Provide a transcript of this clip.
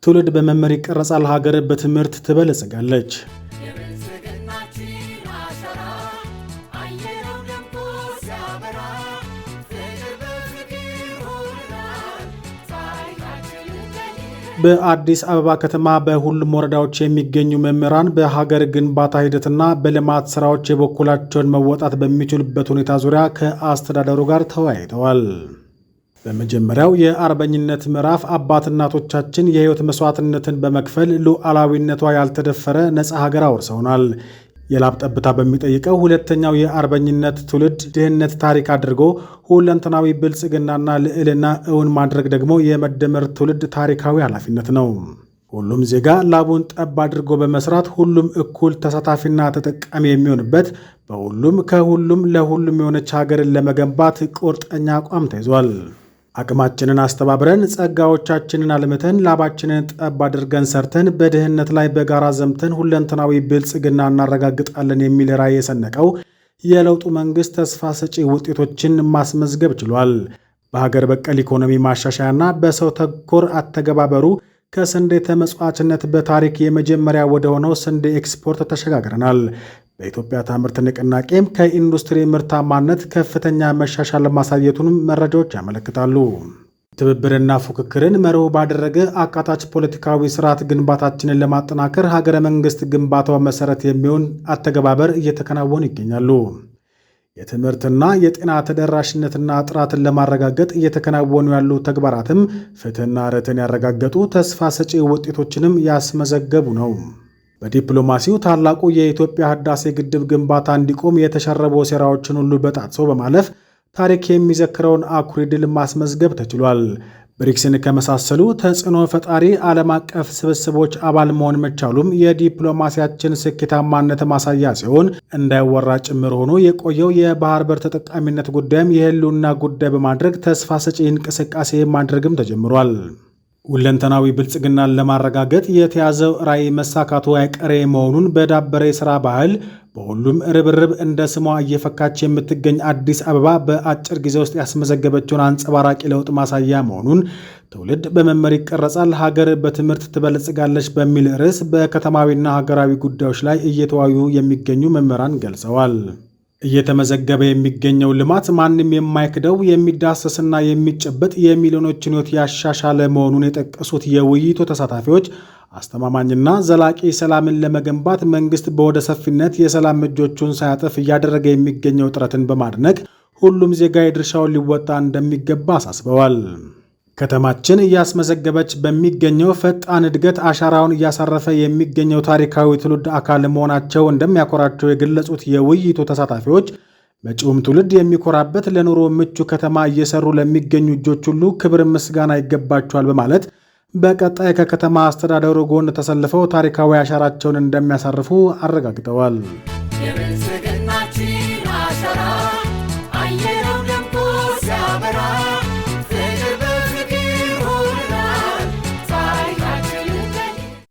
ትውልድ በመመር ይቀረጻል፣ ሀገር በትምህርት ትበለጽጋለች። በአዲስ አበባ ከተማ በሁሉም ወረዳዎች የሚገኙ መምህራን በሀገር ግንባታ ሂደትና በልማት ስራዎች የበኩላቸውን መወጣት በሚችሉበት ሁኔታ ዙሪያ ከአስተዳደሩ ጋር ተወያይተዋል። በመጀመሪያው የአርበኝነት ምዕራፍ አባት እናቶቻችን የህይወት መስዋዕትነትን በመክፈል ሉዓላዊነቷ ያልተደፈረ ነፃ ሀገር አውርሰውናል። የላብ ጠብታ በሚጠይቀው ሁለተኛው የአርበኝነት ትውልድ ድህነት ታሪክ አድርጎ ሁለንተናዊ ብልጽግናና ልዕልና እውን ማድረግ ደግሞ የመደመር ትውልድ ታሪካዊ ኃላፊነት ነው። ሁሉም ዜጋ ላቡን ጠብ አድርጎ በመስራት ሁሉም እኩል ተሳታፊና ተጠቃሚ የሚሆንበት በሁሉም ከሁሉም ለሁሉም የሆነች ሀገርን ለመገንባት ቁርጠኛ አቋም ተይዟል። አቅማችንን አስተባብረን ጸጋዎቻችንን አልምተን ላባችንን ጠብ አድርገን ሰርተን በድህነት ላይ በጋራ ዘምተን ሁለንተናዊ ብልጽግና እናረጋግጣለን የሚል ራዕይ የሰነቀው የለውጡ መንግስት ተስፋ ሰጪ ውጤቶችን ማስመዝገብ ችሏል። በሀገር በቀል ኢኮኖሚ ማሻሻያና በሰው ተኮር አተገባበሩ ከስንዴ ተመጽዋችነት በታሪክ የመጀመሪያ ወደ ሆነው ስንዴ ኤክስፖርት ተሸጋግረናል። በኢትዮጵያ ታምርት ንቅናቄም ከኢንዱስትሪ ምርታማነት ከፍተኛ መሻሻል ማሳየቱንም መረጃዎች ያመለክታሉ። ትብብርና ፉክክርን መርሁ ባደረገ አካታች ፖለቲካዊ ስርዓት ግንባታችንን ለማጠናከር ሀገረ መንግስት ግንባታው መሰረት የሚሆን አተገባበር እየተከናወኑ ይገኛሉ። የትምህርትና የጤና ተደራሽነትና ጥራትን ለማረጋገጥ እየተከናወኑ ያሉ ተግባራትም ፍትህና ርትዕን ያረጋገጡ ተስፋ ሰጪ ውጤቶችንም ያስመዘገቡ ነው። በዲፕሎማሲው ታላቁ የኢትዮጵያ ህዳሴ ግድብ ግንባታ እንዲቆም የተሸረቡ ሴራዎችን ሁሉ በጣጥሶ በማለፍ ታሪክ የሚዘክረውን አኩሪ ድል ማስመዝገብ ተችሏል። ብሪክስን ከመሳሰሉ ተጽዕኖ ፈጣሪ ዓለም አቀፍ ስብስቦች አባል መሆን መቻሉም የዲፕሎማሲያችን ስኬታማነት ማሳያ ሲሆን እንዳይወራ ጭምር ሆኖ የቆየው የባህር በር ተጠቃሚነት ጉዳይም የህልውና ጉዳይ በማድረግ ተስፋ ሰጪ እንቅስቃሴ ማድረግም ተጀምሯል። ሁለንተናዊ ብልጽግናን ለማረጋገጥ የተያዘው ራዕይ መሳካቱ አይቀሬ መሆኑን በዳበረ የሥራ ባህል በሁሉም ርብርብ እንደ ስሟ እየፈካች የምትገኝ አዲስ አበባ በአጭር ጊዜ ውስጥ ያስመዘገበችውን አንጸባራቂ ለውጥ ማሳያ መሆኑን ትውልድ በመመር ይቀረጻል፣ ሀገር በትምህርት ትበለጽጋለች በሚል ርዕስ በከተማዊና ሀገራዊ ጉዳዮች ላይ እየተወያዩ የሚገኙ መምህራን ገልጸዋል። እየተመዘገበ የሚገኘው ልማት ማንም የማይክደው የሚዳሰስና የሚጨበጥ የሚሊዮኖችን ሕይወት ያሻሻለ መሆኑን የጠቀሱት የውይይቱ ተሳታፊዎች አስተማማኝና ዘላቂ ሰላምን ለመገንባት መንግስት በወደ ሰፊነት የሰላም እጆቹን ሳያጥፍ እያደረገ የሚገኘው ጥረትን በማድነቅ ሁሉም ዜጋ የድርሻውን ሊወጣ እንደሚገባ አሳስበዋል። ከተማችን እያስመዘገበች በሚገኘው ፈጣን እድገት አሻራውን እያሳረፈ የሚገኘው ታሪካዊ ትውልድ አካል መሆናቸው እንደሚያኮራቸው የገለጹት የውይይቱ ተሳታፊዎች መጪውም ትውልድ የሚኮራበት ለኑሮ ምቹ ከተማ እየሰሩ ለሚገኙ እጆች ሁሉ ክብር ምስጋና ይገባቸዋል በማለት በቀጣይ ከከተማ አስተዳደሩ ጎን ተሰልፈው ታሪካዊ አሻራቸውን እንደሚያሳርፉ አረጋግጠዋል።